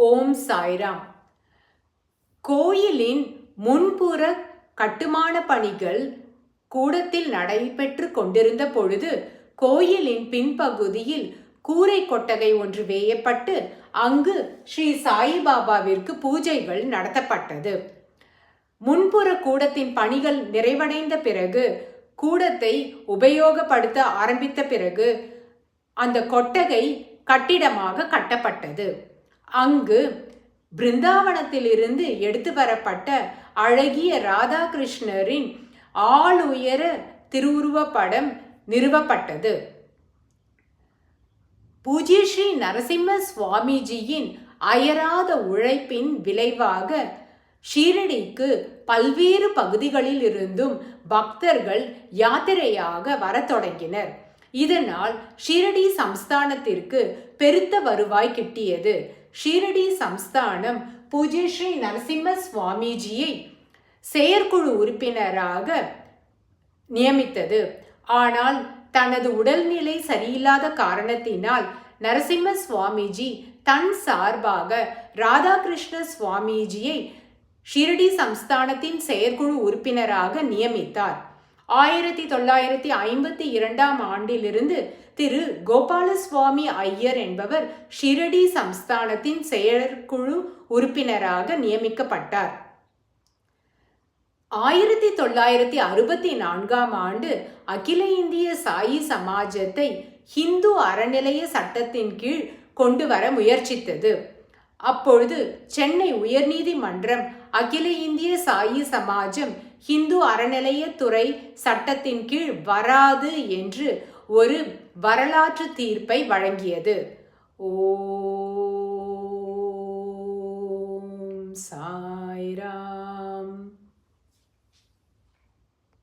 ஓம் சாய்ராம். கோயிலின் முன்புற கட்டுமான பணிகள் கூடத்தில் நடைபெற்று கொண்டிருந்த பொழுது கோயிலின் பின்பகுதியில் கூரை கொட்டகை ஒன்று வேயப்பட்டு அங்கு ஸ்ரீ சாயிபாபாவிற்கு பூஜைகள் நடத்தப்பட்டது. முன்புற கூடத்தின் பணிகள் நிறைவடைந்த பிறகு, கூடத்தை உபயோகப்படுத்த ஆரம்பித்த பிறகு அந்த கொட்டகை கட்டிடமாக கட்டப்பட்டது. அங்கு பிருந்தாவனத்திலிருந்து எடுத்து வரப்பட்ட அழகிய ராதாகிருஷ்ணரின் ஆளுயர திருவுருவ படம் நிறுவப்பட்டது. பூஜ்ய ஸ்ரீ நரசிம்ம சுவாமிஜியின் அயராத உழைப்பின் விளைவாக ஷீரடிக்கு பல்வேறு பகுதிகளில் இருந்தும் பக்தர்கள் யாத்திரையாக வரத் தொடங்கினர். இதனால் ஷீரடி சம்ஸ்தானத்திற்கு பெருத்த வருவாய் கிட்டியது. ஷீரடி சம்ஸ்தானம் பூஜ்ய ஸ்ரீ நரசிம்ம சுவாமிஜியை செயற்குழு உறுப்பினராக நியமித்தது. ஆனால் தனது உடல்நிலை சரியில்லாத காரணத்தினால் நரசிம்ம சுவாமிஜி தன் சார்பாக ராதாகிருஷ்ண சுவாமிஜியை ஷீரடி சம்ஸ்தானத்தின் செயற்குழு உறுப்பினராக நியமித்தார். 1952 ஆண்டிலிருந்து திரு கோபாலசுவாமி ஐயர் என்பவர் ஷீரடி சம்ஸ்தானத்தின் செயற்குழு உறுப்பினராக நியமிக்கப்பட்டார். 1964 அகில இந்திய சாயி சமாஜத்தை ஹிந்து அறநிலைய சட்டத்தின் கீழ் கொண்டு வர முயற்சித்தது. அப்பொழுது சென்னை உயர்நீதிமன்றம் அகில இந்திய சாயி சமாஜம் ஹிந்து அறநிலையத்துறை சட்டத்தின் கீழ் வராது என்று ஒரு வரலாற்று தீர்ப்பை வழங்கியது. ஓ